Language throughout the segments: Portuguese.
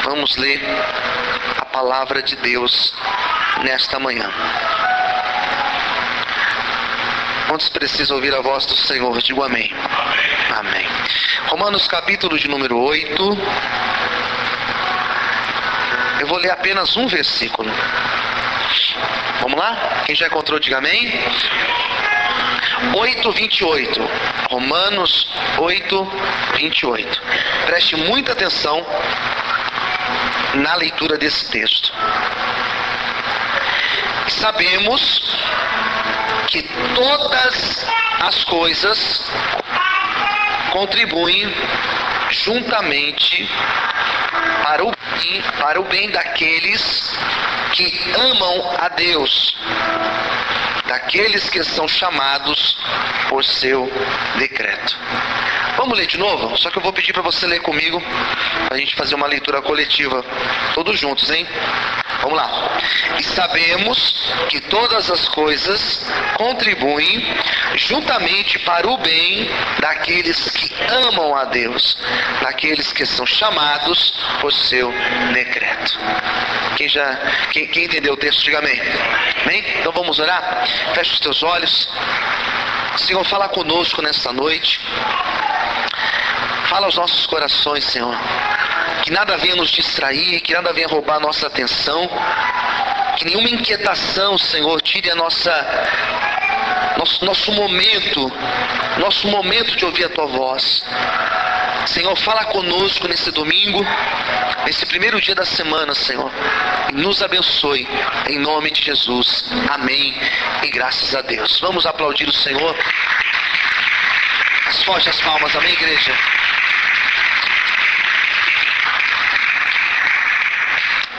Vamos ler a palavra de Deus nesta manhã. Quantos precisam ouvir a voz do Senhor? Digo amém. Amém. Romanos capítulo de número 8. Eu vou ler apenas um versículo. Vamos lá? Quem já encontrou, diga amém. 8:28. Romanos 8:28. Preste muita atenção na leitura desse texto. Sabemos que todas as coisas contribuem juntamente para o bem daqueles que amam a Deus, daqueles que são chamados por seu decreto. Vamos ler de novo? Só que eu vou pedir para você ler comigo, para a gente fazer uma leitura coletiva, todos juntos, hein? Vamos lá. E sabemos que todas as coisas contribuem juntamente para o bem daqueles que amam a Deus, daqueles que são chamados por seu decreto. Quem entendeu o texto, diga amém. Amém? Então vamos orar? Feche os teus olhos. Senhor, fala conosco nesta noite. Fala aos nossos corações, Senhor. Que nada venha nos distrair, que nada venha roubar a nossa atenção, que nenhuma inquietação, Senhor, tire a nosso momento de ouvir a Tua voz. Senhor, fala conosco nesse domingo, nesse primeiro dia da semana, Senhor, e nos abençoe, em nome de Jesus. Amém e graças a Deus. Vamos aplaudir o Senhor. Forte as palmas, amém, igreja?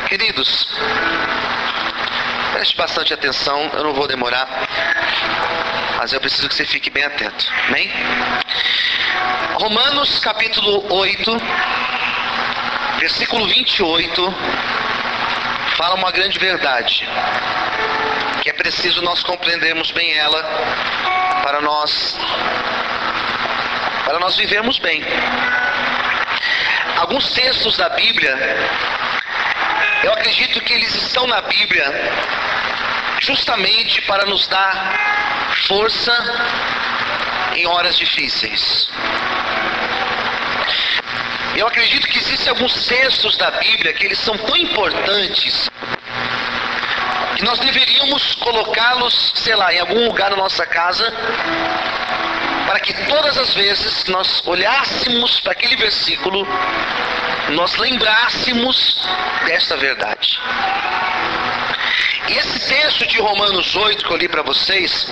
Queridos, preste bastante atenção, eu não vou demorar, mas eu preciso que você fique bem atento, amém? Romanos capítulo 8, versículo 28, fala uma grande verdade, que é preciso nós compreendermos bem ela, para nós vivermos bem. Alguns textos da Bíblia, eu acredito que eles estão na Bíblia justamente para nos dar força em horas difíceis. Eu acredito que existem alguns textos da Bíblia que eles são tão importantes que nós deveríamos colocá-los, sei lá, em algum lugar da nossa casa, para que todas as vezes que nós olhássemos para aquele versículo, nós lembrássemos desta verdade. E esse texto de Romanos 8 que eu li para vocês,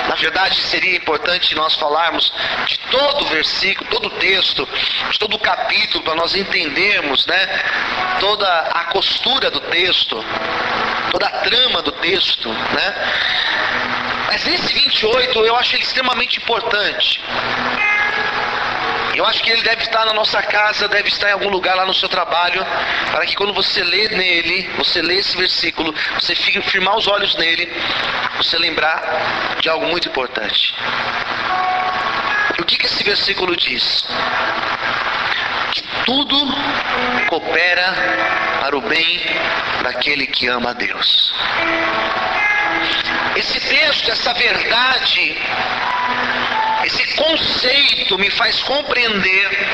na verdade seria importante nós falarmos de todo o versículo, todo o texto, de todo o capítulo, para nós entendermos, né, toda a costura do texto, toda a trama do texto, né? Mas esse 28 eu acho ele extremamente importante. Eu acho que ele deve estar na nossa casa, deve estar em algum lugar lá no seu trabalho, para que quando você lê nele, você lê esse versículo, você firmar os olhos nele, você lembrar de algo muito importante. E o que esse versículo diz? Que tudo coopera para o bem daquele que ama a Deus. Esse texto, essa verdade, esse conceito me faz compreender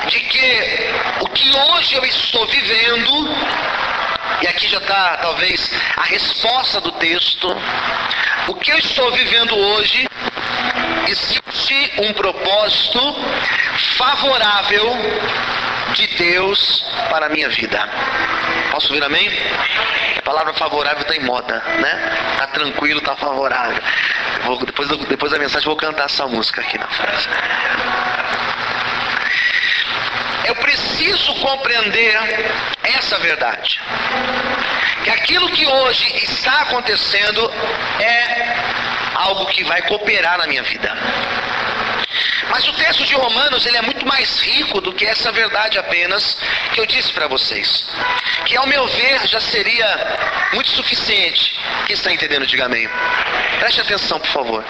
de que o que hoje eu estou vivendo, e aqui já está talvez a resposta do texto, o que eu estou vivendo hoje, existe um propósito favorável de Deus para a minha vida. Posso ouvir amém? A palavra favorável está em moda, né? Está tranquilo, está favorável. Depois da mensagem eu vou cantar essa música aqui na frente. Eu preciso compreender essa verdade. Que aquilo que hoje está acontecendo é algo que vai cooperar na minha vida. Mas o texto de Romanos, ele é muito mais rico do que essa verdade apenas que eu disse para vocês. Que ao meu ver já seria muito suficiente. Quem está entendendo, diga amém. Preste atenção, por favor.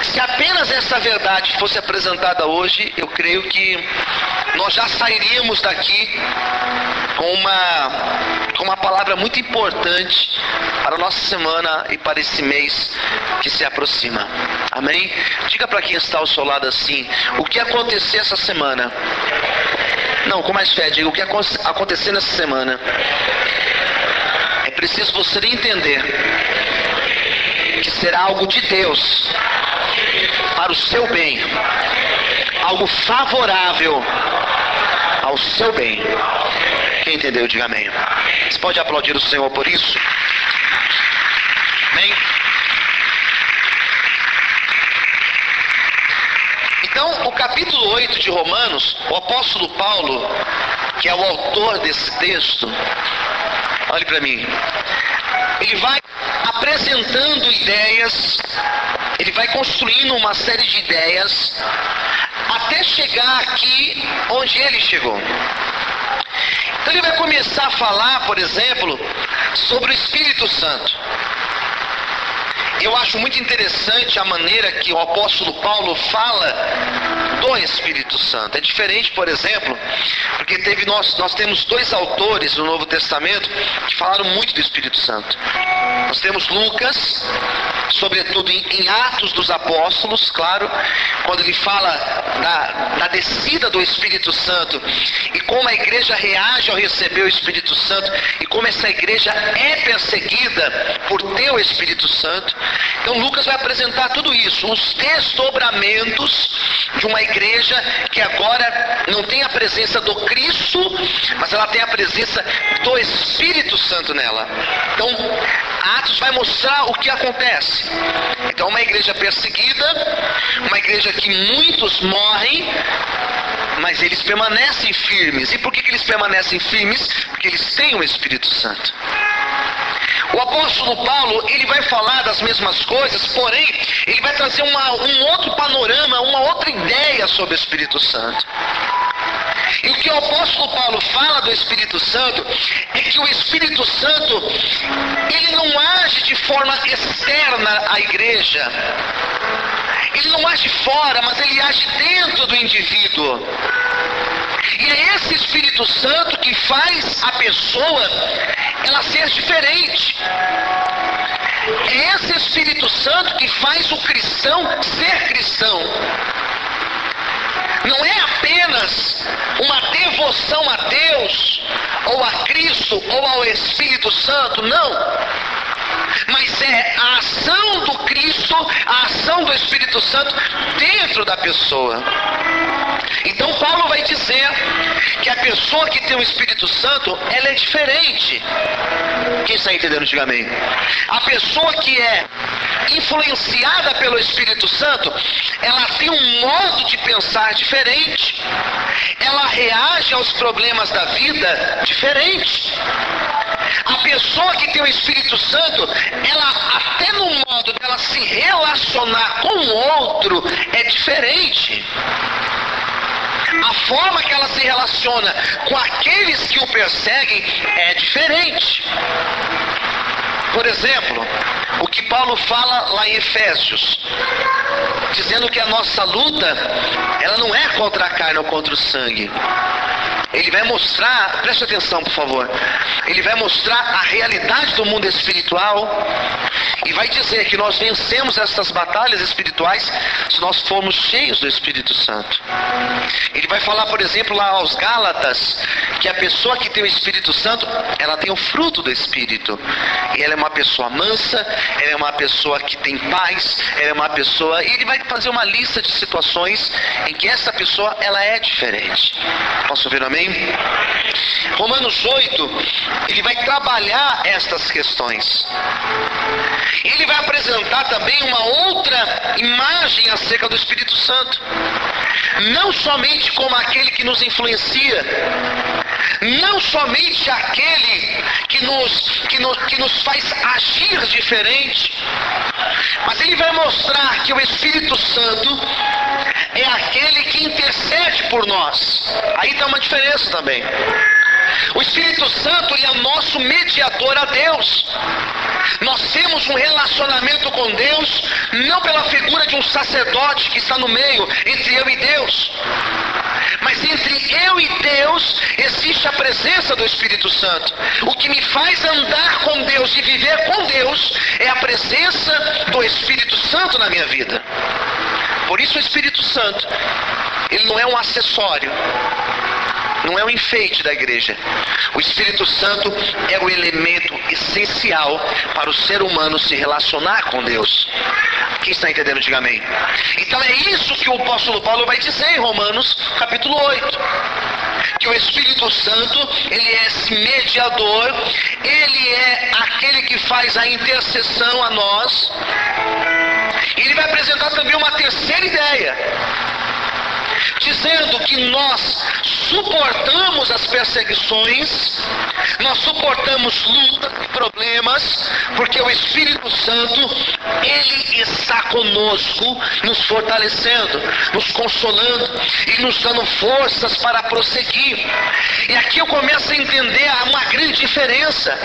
Se apenas essa verdade fosse apresentada hoje, eu creio que nós já sairíamos daqui com uma palavra muito importante para a nossa semana e para esse mês que se aproxima. Amém? Diga para quem está ao seu lado assim: o que acontecer essa semana? Não, com mais fé, diga o que acontecer nessa semana. É preciso você entender que será algo de Deus para o seu bem, algo favorável ao seu bem. Quem entendeu, diga amém. Você pode aplaudir o Senhor por isso? Amém? Então, o capítulo 8 de Romanos, o apóstolo Paulo, que é o autor desse texto, olhe para mim, ele vai apresentando ideias, ele vai construindo uma série de ideias, até chegar aqui onde ele chegou. Então ele vai começar a falar, por exemplo, sobre o Espírito Santo. Eu acho muito interessante a maneira que o apóstolo Paulo fala do Espírito Santo. É diferente, por exemplo, porque nós temos dois autores no Novo Testamento que falaram muito do Espírito Santo. Nós temos Lucas, sobretudo em Atos dos Apóstolos, claro, quando ele fala da descida do Espírito Santo e como a igreja reage ao receber o Espírito Santo e como essa igreja é perseguida por ter o Espírito Santo. Então Lucas vai apresentar tudo isso, os desdobramentos de uma igreja que agora não tem a presença do Cristo, mas ela tem a presença do Espírito Santo nela. Então Atos vai mostrar o que acontece. Então uma igreja perseguida, uma igreja que muitos morrem, mas eles permanecem firmes. E por que eles permanecem firmes? Porque eles têm o Espírito Santo. O apóstolo Paulo, ele vai falar das mesmas coisas, porém, ele vai trazer um outro panorama, uma outra ideia sobre o Espírito Santo. E o que o apóstolo Paulo fala do Espírito Santo é que o Espírito Santo, ele não age de forma externa à igreja. Ele não age fora, mas ele age dentro do indivíduo. E é esse Espírito Santo que faz a pessoa ela ser diferente. É esse Espírito Santo que faz o cristão ser cristão. Não é apenas uma devoção a Deus, ou a Cristo, ou ao Espírito Santo, não. Mas é a ação do Cristo, a ação do Espírito Santo dentro da pessoa. Então Paulo vai dizer que a pessoa que tem o Espírito Santo, ela é diferente. Quem está entendendo, diga amém. A pessoa que é influenciada pelo Espírito Santo, ela tem um modo de pensar diferente. Ela reage aos problemas da vida diferente. A pessoa que tem o Espírito Santo, ela até no modo dela se relacionar com o outro é diferente. A forma que ela se relaciona com aqueles que o perseguem é diferente. Por exemplo, o que Paulo fala lá em Efésios, dizendo que a nossa luta, ela não é contra a carne ou contra o sangue. Ele vai mostrar, preste atenção por favor, ele vai mostrar a realidade do mundo espiritual e vai dizer que nós vencemos essas batalhas espirituais se nós formos cheios do Espírito Santo. Ele vai falar, por exemplo, lá aos Gálatas, que a pessoa que tem o Espírito Santo, ela tem o fruto do Espírito. E ela é uma pessoa mansa, ela é uma pessoa que tem paz, ela é uma pessoa... E ele vai fazer uma lista de situações em que essa pessoa, ela é diferente. Posso ouvir um amém? Romanos 8, ele vai trabalhar estas questões. Ele vai apresentar também uma outra imagem acerca do Espírito Santo. Não somente como aquele que nos influencia, não somente aquele que nos faz agir diferente, mas ele vai mostrar que o Espírito Santo é aquele que intercede por nós. Aí está uma diferença também. O Espírito Santo, ele é o nosso mediador a Deus. Nós temos um relacionamento com Deus, não pela figura de um sacerdote que está no meio, entre eu e Deus, Mas entre eu e Deus existe a presença do Espírito Santo. O que me faz andar com Deus e viver com Deus é a presença do Espírito Santo na minha vida. Por isso o Espírito Santo, ele não é um acessório, não é um enfeite da igreja. O Espírito Santo é o elemento essencial para o ser humano se relacionar com Deus. Quem está entendendo, diga amém. Então é isso que o apóstolo Paulo vai dizer em Romanos capítulo 8. Que o Espírito Santo, ele é esse mediador, ele é aquele que faz a intercessão a nós. E ele vai apresentar também uma terceira ideia, dizendo que nós suportamos as perseguições, nós suportamos lutas e problemas, porque o Espírito Santo, ele está conosco, nos fortalecendo, nos consolando e nos dando forças para prosseguir. E aqui eu começo a entender uma grande diferença.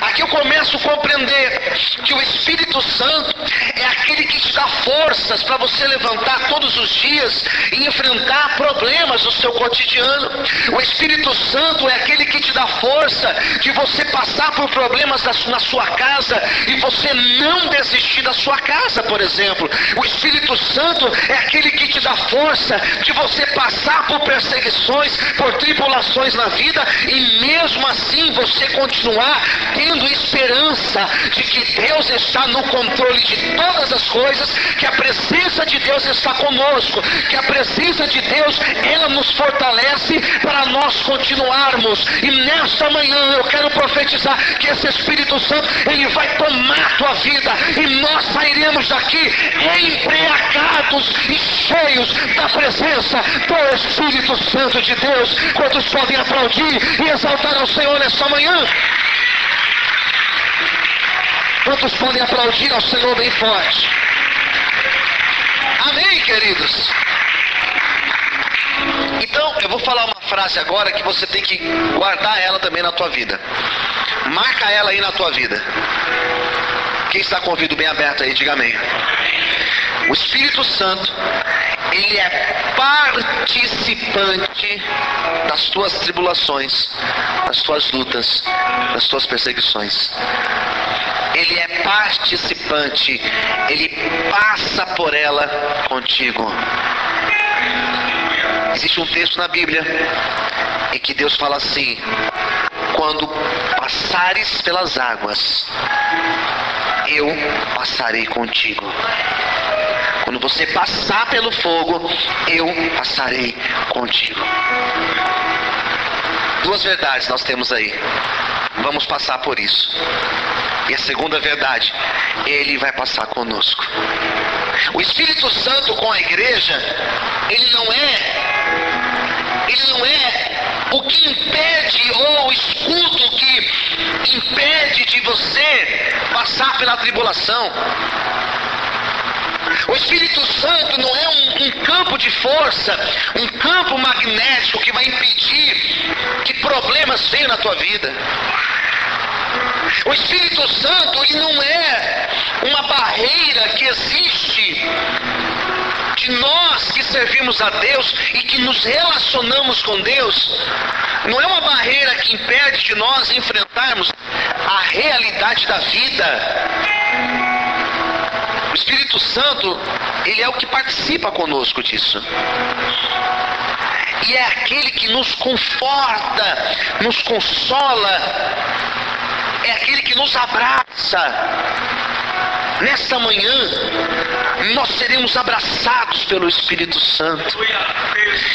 Aqui eu começo a compreender que o Espírito Santo é aquele que te dá forças para você levantar todos os dias e enfrentar problemas no seu cotidiano. O Espírito Santo é aquele que te dá força de você passar por problemas na sua casa e você não desistir da sua casa, por exemplo. O Espírito Santo é aquele que te dá força de você passar por perseguições, por tribulações na vida e mesmo assim você continuar tendo esperança de que Deus está no controle de todas as coisas, que a presença de Deus está conosco, que a presença de Deus, ela nos fortalece para nós continuarmos. E nesta manhã eu quero profetizar que esse Espírito Santo, ele vai tomar a tua vida e nós sairemos daqui embriagados e cheios da presença do Espírito Santo de Deus. Quantos podem aplaudir e exaltar ao Senhor nesta manhã? Quantos podem aplaudir ao Senhor bem forte? Amém, queridos? Então, eu vou falar uma frase agora que você tem que guardar ela também na tua vida. Marca ela aí na tua vida. Quem está com o ouvido bem aberto aí, diga amém. O Espírito Santo, ele é participante das tuas tribulações, das tuas lutas, das tuas perseguições. Ele é participante, ele passa por ela contigo. Existe um texto na Bíblia em que Deus fala assim: quando passares pelas águas, eu passarei contigo. Quando você passar pelo fogo, eu passarei contigo. Duas verdades nós temos aí. Vamos passar por isso. E a segunda verdade, ele vai passar conosco. O Espírito Santo com a igreja, ele não é o que impede ou o escudo que impede de você passar pela tribulação. O Espírito Santo não é um campo de força, um campo magnético que vai impedir que problemas venham na tua vida. O Espírito Santo, ele não é uma barreira que existe de nós que servimos a Deus e que nos relacionamos com Deus. Não é uma barreira que impede de nós enfrentarmos a realidade da vida. O Espírito Santo, ele é o que participa conosco disso. E é aquele que nos conforta, nos consola, é aquele que nos abraça. Nesta manhã, nós seremos abraçados pelo Espírito Santo.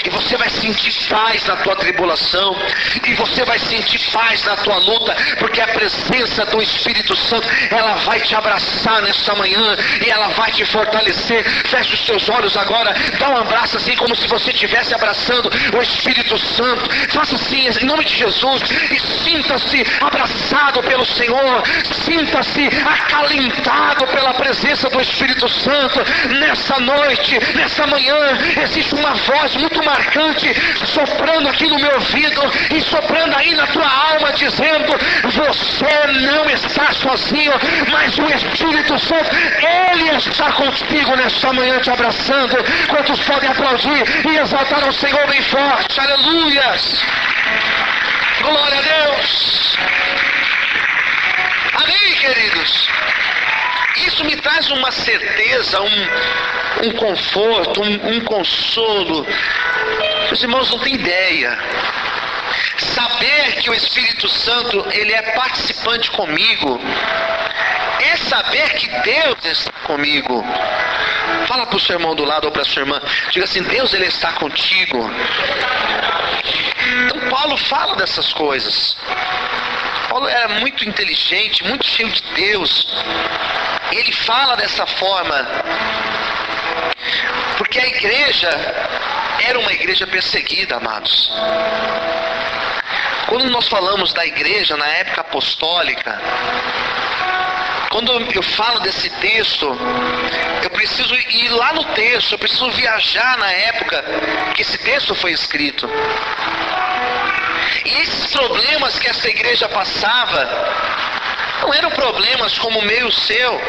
E você vai sentir paz na tua tribulação. E você vai sentir paz na tua luta. Porque a presença do Espírito Santo, ela vai te abraçar nesta manhã. E ela vai te fortalecer. Feche os teus olhos agora. Dá um abraço assim como se você estivesse abraçando o Espírito Santo. Faça assim em nome de Jesus. E sinta-se abraçado pelo Senhor. Sinta-se acalentado alcançado pela presença do Espírito Santo, nessa noite, nessa manhã, existe uma voz muito marcante soprando aqui no meu ouvido e soprando aí na tua alma, dizendo: você não está sozinho, mas o Espírito Santo, Ele está contigo nesta manhã, te abraçando. Quantos podem aplaudir e exaltar ao Senhor bem forte? Aleluias! Glória a Deus! Amém, queridos? Isso me traz uma certeza, um conforto, um consolo. Meus irmãos, não tem ideia. Saber que o Espírito Santo, Ele é participante comigo, é saber que Deus está comigo. Fala para o seu irmão do lado ou para a sua irmã, diga assim: Deus, Ele está contigo. Então Paulo fala dessas coisas. Paulo era muito inteligente, muito cheio de Deus. Ele fala dessa forma, porque a igreja era uma igreja perseguida, amados. Quando nós falamos da igreja na época apostólica, quando eu falo desse texto, eu preciso ir lá no texto, eu preciso viajar na época que esse texto foi escrito. E esses problemas que essa igreja passava, não eram problemas como o meu e o seu.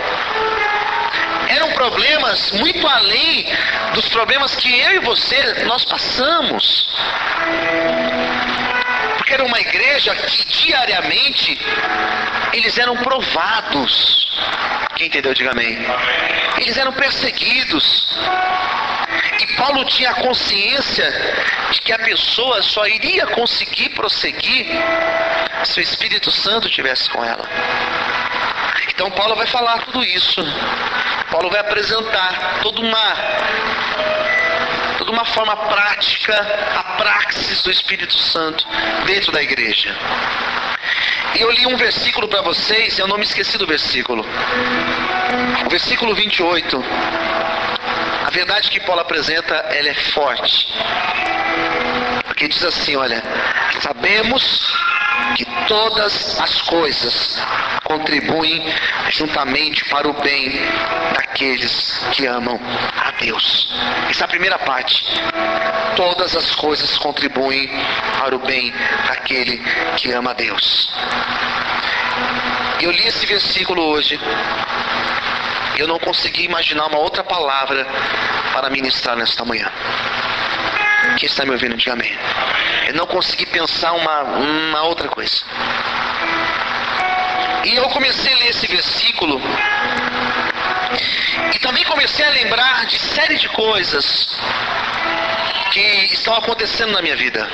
Eram problemas muito além dos problemas que eu e você, nós passamos. Porque era uma igreja que diariamente eles eram provados. Quem entendeu, diga amém. Eles eram perseguidos. E Paulo tinha a consciência de que a pessoa só iria conseguir prosseguir se o Espírito Santo estivesse com ela. Então Paulo vai falar tudo isso. Paulo vai apresentar toda uma forma prática, a praxis do Espírito Santo dentro da igreja. E eu li um versículo para vocês, eu não me esqueci do versículo. O versículo 28. A verdade que Paulo apresenta, ela é forte. Porque diz assim, olha: sabemos que todas as coisas contribuem juntamente para o bem daqueles que amam a Deus. Essa é a primeira parte. Todas as coisas contribuem para o bem daquele que ama a Deus. Eu li esse versículo hoje. Eu não consegui imaginar uma outra palavra para ministrar nesta manhã. Quem está me ouvindo, diga amém. Eu não consegui pensar uma outra coisa. E eu comecei a ler esse versículo e também comecei a lembrar de série de coisas que estão acontecendo na minha vida.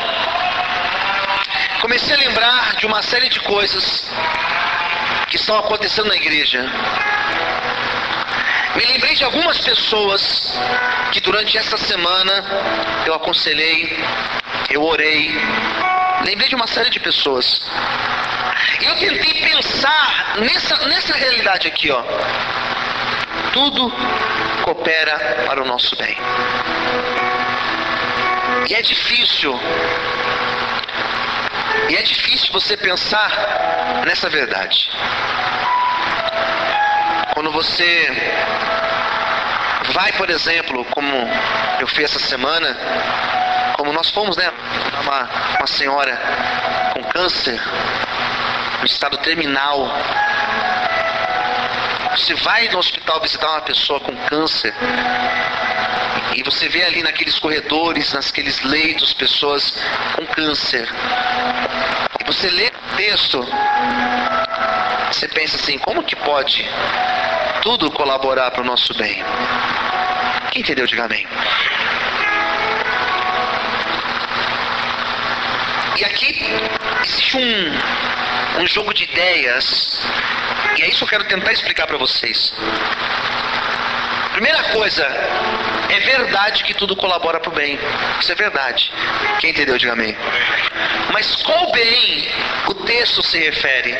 Comecei a lembrar de uma série de coisas que estão acontecendo na igreja. Me lembrei de algumas pessoas que durante essa semana eu aconselhei, eu orei. Lembrei de uma série de pessoas. E eu tentei pensar nessa realidade aqui, ó. Tudo coopera para o nosso bem. E é difícil você pensar nessa verdade. Quando você vai, por exemplo, como eu fiz essa semana, como nós fomos, né, uma senhora com câncer, no estado terminal. Você vai no hospital visitar uma pessoa com câncer e você vê ali naqueles corredores, naqueles leitos, pessoas com câncer. E você lê o texto, você pensa assim: como que pode tudo colaborar para o nosso bem? Quem entendeu, diga amém. E aqui existe um jogo de ideias, e é isso que eu quero tentar explicar para vocês. Primeira coisa, é verdade que tudo colabora para o bem. Isso é verdade. Quem entendeu, diga amém. Mas qual bem o texto se refere?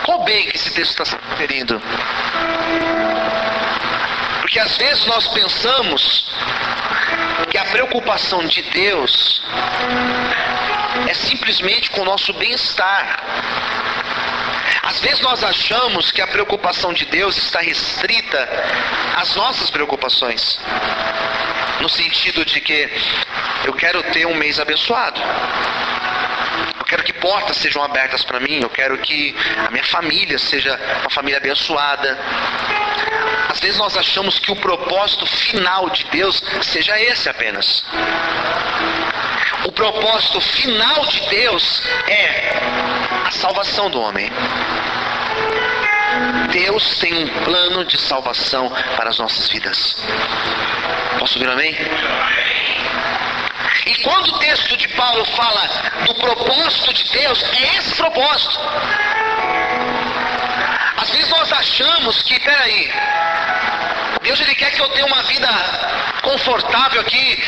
Qual bem que esse texto está se referindo? Porque às vezes nós pensamos que a preocupação de Deus é simplesmente com o nosso bem-estar. Às vezes nós achamos que a preocupação de Deus está restrita às nossas preocupações, no sentido de que eu quero ter um mês abençoado, eu quero que portas sejam abertas para mim, eu quero que a minha família seja uma família abençoada. Às vezes nós achamos que o propósito final de Deus seja esse apenas. O propósito final de Deus é a salvação do homem. Deus tem um plano de salvação para as nossas vidas. Posso ouvir um amém? E quando o texto de Paulo fala do propósito de Deus, é esse propósito. Às vezes nós achamos que, peraí, Deus ele quer que eu tenha uma vida confortável aqui,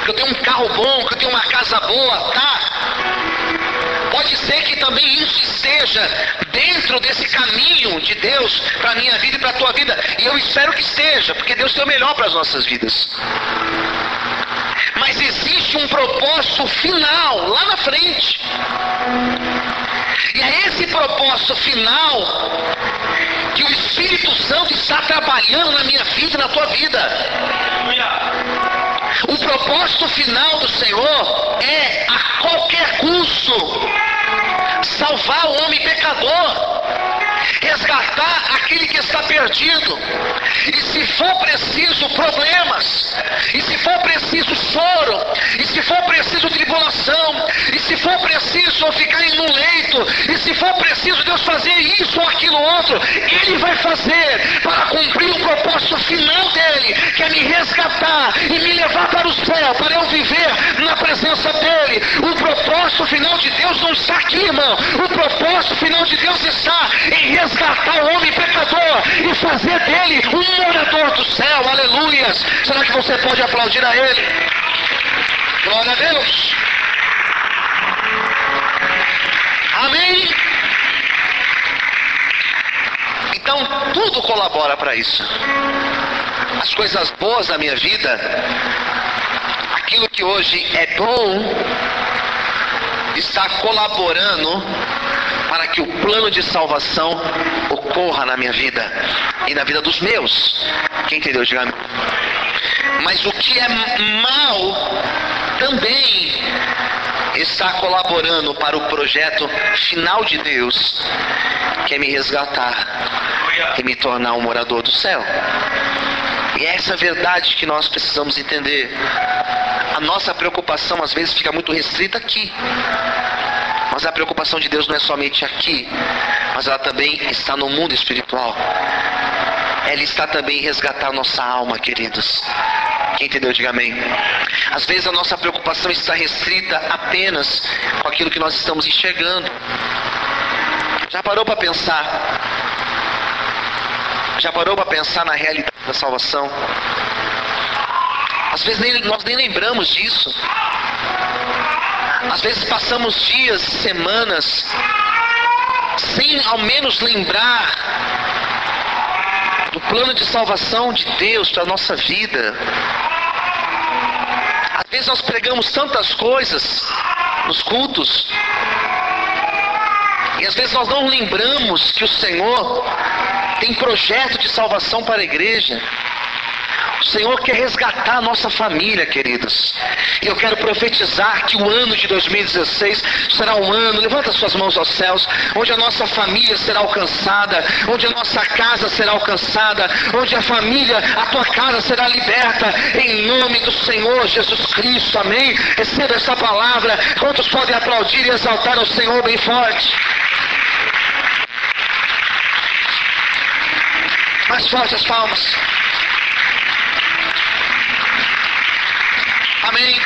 que eu tenha um carro bom, que eu tenha uma casa boa, tá? Pode ser que também isso esteja dentro desse caminho de Deus para a minha vida e para a tua vida. E eu espero que esteja, porque Deus tem o melhor para as nossas vidas. Mas existe um propósito final lá na frente. E é esse propósito final que o Espírito Santo está trabalhando na minha vida e na tua vida. O propósito final do Senhor é, a qualquer custo, salvar o homem pecador, resgatar aquele que está perdido. E se for preciso problemas, e se for preciso choro, e se for preciso tribulação, e se for preciso ficar em um leito, e se for preciso Deus fazer isso ou aquilo outro, Ele vai fazer para cumprir o propósito final dele, que é me resgatar e me levar para o céu, para eu viver na presença dele. O propósito final de Deus não está aqui, irmão. O propósito final de Deus está em resgatar o homem pecador e fazer dele um morador do céu. Aleluias! Será que você pode aplaudir a ele? Glória a Deus! Amém? Então tudo colabora para isso. As coisas boas da minha vida, aquilo que hoje é bom, está colaborando para que o plano de salvação ocorra na minha vida e na vida dos meus. Quem entendeu? Diga amém. Mas o que é mal também está colaborando para o projeto final de Deus, que é me resgatar e me tornar um morador do céu. E é essa verdade que nós precisamos entender. A nossa preocupação às vezes fica muito restrita aqui. Mas a preocupação de Deus não é somente aqui, mas ela também está no mundo espiritual. Ela está também em resgatar a nossa alma, queridos. Quem entendeu, diga amém. Às vezes a nossa preocupação está restrita apenas com aquilo que nós estamos enxergando. Já parou para pensar? Já parou para pensar na realidade da salvação? Às vezes nós nem lembramos disso. Às vezes passamos dias, semanas, sem ao menos lembrar do plano de salvação de Deus para a nossa vida. Às vezes nós pregamos tantas coisas nos cultos, e às vezes nós não lembramos que o Senhor tem projeto de salvação para a igreja. O Senhor quer resgatar a nossa família, queridos. E eu quero profetizar que o ano de 2016 será um ano, levanta suas mãos aos céus, onde a nossa família será alcançada, onde a nossa casa será alcançada, onde a família, a tua casa será liberta, em nome do Senhor Jesus Cristo, amém? Receba essa palavra. Quantos podem aplaudir e exaltar o Senhor bem forte? Mais forte as palmas. Amém.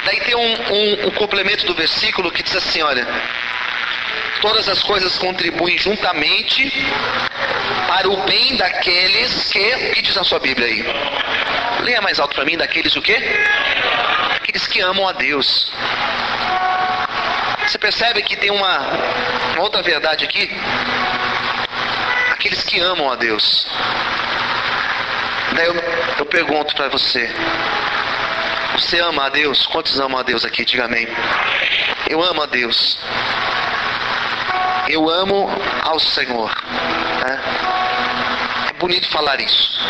Daí tem um complemento do versículo que diz assim, olha: todas as coisas contribuem juntamente para o bem daqueles que... O que diz na sua Bíblia aí? Leia mais alto para mim. Daqueles o quê? Aqueles que amam a Deus. Você percebe que tem uma outra verdade aqui? Aqueles que amam a Deus. Daí eu pergunto para você: você ama a Deus? Quantos amam a Deus aqui? Diga amém. Eu amo a Deus. eu amo ao Senhor. Né? É bonito falar isso.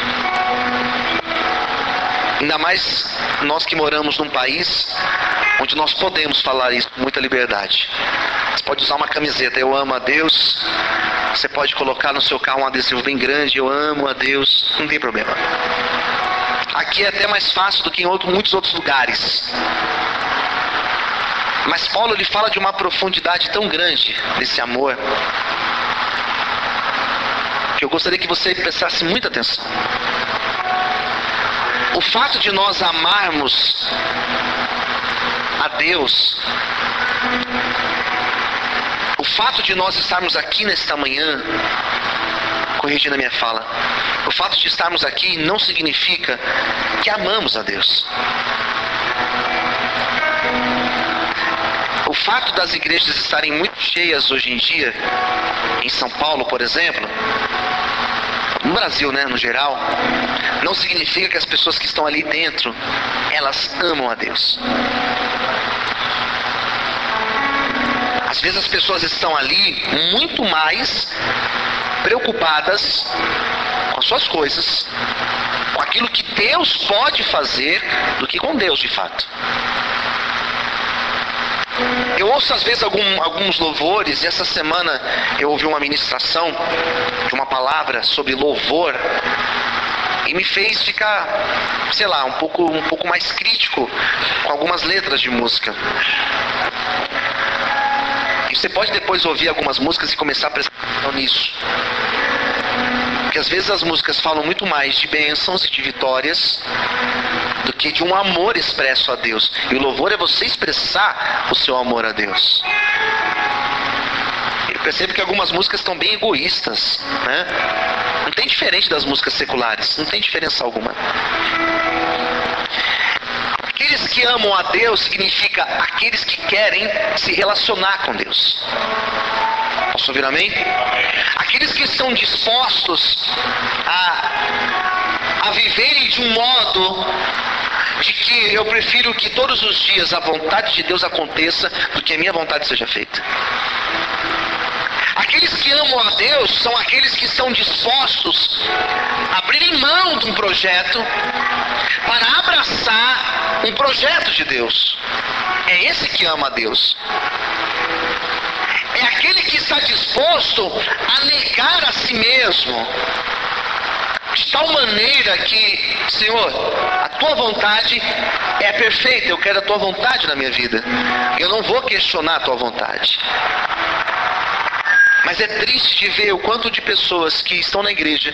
Ainda mais nós que moramos num país onde nós podemos falar isso com muita liberdade. Você pode usar uma camiseta, eu amo a Deus. Você pode colocar no seu carro um adesivo bem grande, eu amo a Deus. Não tem problema. Aqui é até mais fácil do que em muitos outros lugares. Mas Paulo ele fala de uma profundidade tão grande desse amor, que eu gostaria que você prestasse muita atenção. O fato de nós amarmos a Deus, o fato de nós estarmos aqui nesta manhã, corrigindo a minha fala, o fato de estarmos aqui não significa que amamos a Deus. O fato das igrejas estarem muito cheias hoje em dia, em São Paulo, por exemplo, no Brasil, né, no geral, não significa que as pessoas que estão ali dentro, elas amam a Deus. Às vezes as pessoas estão ali muito mais preocupadas com as suas coisas, com aquilo que Deus pode fazer, do que com Deus de fato. Eu ouço às vezes alguns louvores, e essa semana eu ouvi uma ministração de uma palavra sobre louvor, e me fez ficar, sei lá, um pouco mais crítico com algumas letras de música. E você pode depois ouvir algumas músicas e começar a prestar atenção nisso. Porque às vezes as músicas falam muito mais de bênçãos e de vitórias do que de um amor expresso a Deus. E o louvor é você expressar o seu amor a Deus. Eu percebo que algumas músicas estão bem egoístas, né? Não tem diferente das músicas seculares, não tem diferença alguma. Aqueles que amam a Deus significa aqueles que querem se relacionar com Deus. Posso ouvir amém? Aqueles que estão dispostos a viverem de um modo de que eu prefiro que todos os dias a vontade de Deus aconteça do que a minha vontade seja feita. Aqueles que amam a Deus são aqueles que estão dispostos a abrirem mão de um projeto para abraçar um projeto de Deus. É esse que ama a Deus. É aquele que está disposto a negar a si mesmo, de tal maneira que, Senhor, a tua vontade é perfeita, eu quero a tua vontade na minha vida. Eu não vou questionar a tua vontade. Mas é triste de ver o quanto de pessoas que estão na igreja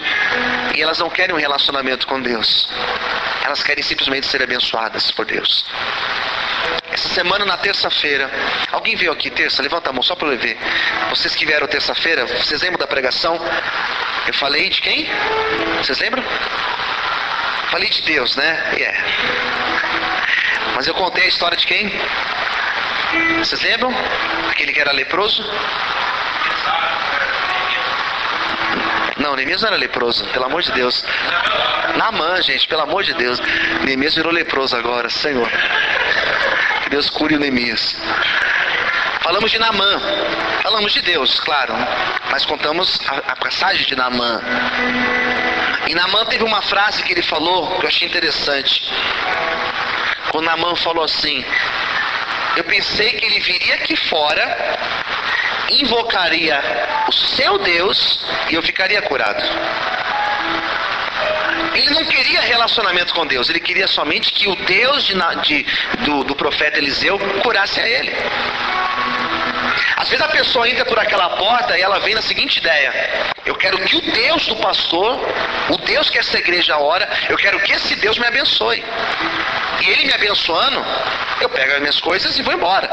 e elas não querem um relacionamento com Deus. Elas querem simplesmente ser abençoadas por Deus. Essa semana, na terça-feira, alguém veio aqui terça? Levanta a mão só para eu ver. Vocês que vieram terça-feira, vocês lembram da pregação? Eu falei de quem? Vocês lembram? Falei de Deus, né? Mas eu contei a história de quem? Vocês lembram? Aquele que era leproso? Não, Neemias não era leproso, pelo amor de Deus. Naamã, gente, pelo amor de Deus. Neemias virou leproso agora, Senhor. Que Deus cure o Neemias. Falamos de Naamã, falamos de Deus, claro, mas contamos a passagem de Naamã. E Naamã teve uma frase que ele falou que eu achei interessante. Quando Naamã falou assim: eu pensei que ele viria aqui fora, invocaria o seu Deus e eu ficaria curado. Ele não queria relacionamento com Deus, ele queria somente que o Deus do profeta Eliseu curasse a ele. Às vezes a pessoa entra por aquela porta e ela vem na seguinte ideia: eu quero que o Deus do pastor, o Deus que essa igreja ora, eu quero que esse Deus me abençoe. E ele me abençoando, eu pego as minhas coisas e vou embora.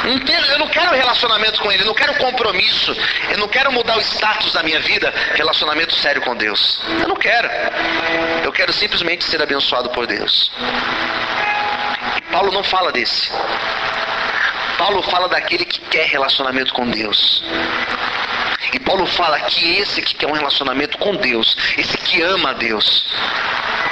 Eu não quero relacionamento com ele, eu não quero compromisso, eu não quero mudar o status da minha vida, relacionamento sério com Deus. Eu não quero. Eu quero simplesmente ser abençoado por Deus. E Paulo não fala desse. Paulo fala daquele que quer relacionamento com Deus. E Paulo fala que esse que quer um relacionamento com Deus, esse que ama a Deus,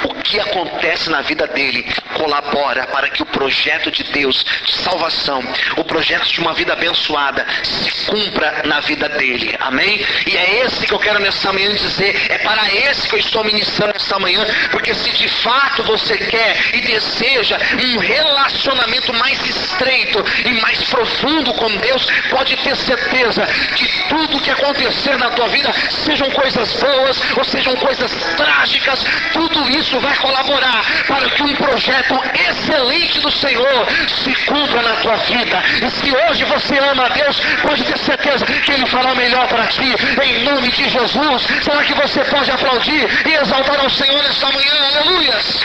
o que acontece na vida dele colabora para que o projeto de Deus de salvação, o projeto de uma vida abençoada, se cumpra na vida dele. Amém? E é esse que eu quero nessa manhã dizer, é para esse que eu estou ministrando nessa manhã, porque se de fato você quer e deseja um relacionamento mais estreito e mais profundo com Deus, pode ter certeza que tudo que acontecer na tua vida, sejam coisas boas ou sejam coisas trágicas, tudo isso vai colaborar para que um projeto excelente do Senhor se cumpra na tua vida. E se hoje você ama a Deus, pode ter certeza que Ele fará o melhor para ti, em nome de Jesus. Será que você pode aplaudir e exaltar ao Senhor esta manhã? Aleluias!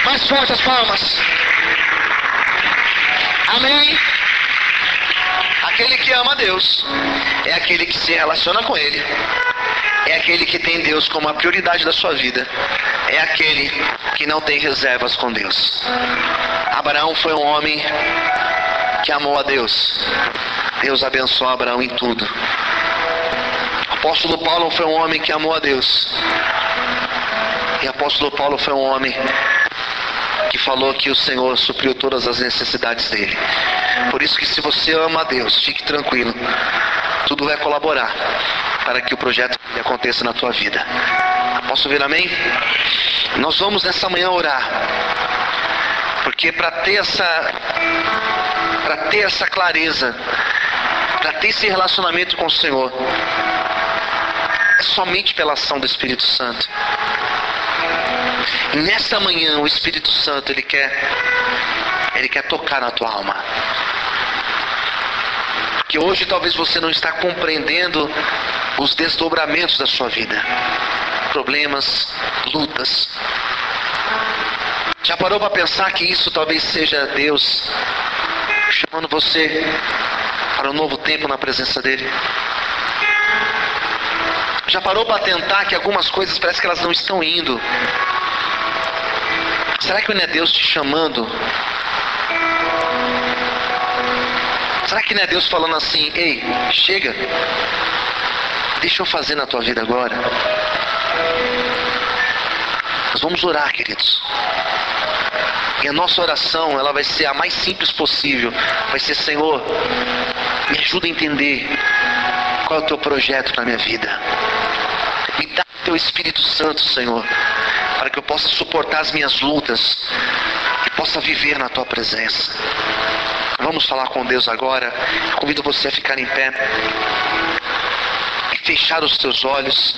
Mais forte as palmas. Amém? Aquele que ama a Deus é aquele que se relaciona com Ele, é aquele que tem Deus como a prioridade da sua vida, é aquele que não tem reservas com Deus. Abraão foi um homem que amou a Deus. Deus abençoou Abraão em tudo. O apóstolo Paulo foi um homem que amou a Deus. E o apóstolo Paulo foi um homem que falou que o Senhor supriu todas as necessidades dele. Por isso que se você ama a Deus, fique tranquilo, tudo vai colaborar para que o projeto aconteça na tua vida. Posso ouvir amém? Nós vamos nessa manhã orar, porque para ter essa clareza, para ter esse relacionamento com o Senhor, é somente pela ação do Espírito Santo. E nesta manhã o Espírito Santo ele quer tocar na tua alma. Porque hoje talvez você não está compreendendo os desdobramentos da sua vida, problemas, lutas. Já parou para pensar que isso talvez seja Deus chamando você para um novo tempo na presença dele? Já parou para tentar que algumas coisas parece que elas não estão indo? Será que não é Deus te chamando? Será que não é Deus falando assim: ei, chega, deixa eu fazer na tua vida agora? Nós vamos orar, queridos. E a nossa oração, ela vai ser a mais simples possível. Vai ser: Senhor, me ajuda a entender qual é o teu projeto na minha vida. Me dá o teu Espírito Santo, Senhor, para que eu possa suportar as minhas lutas e possa viver na tua presença. Vamos falar com Deus agora. Convido você a ficar em pé e fechar os teus olhos.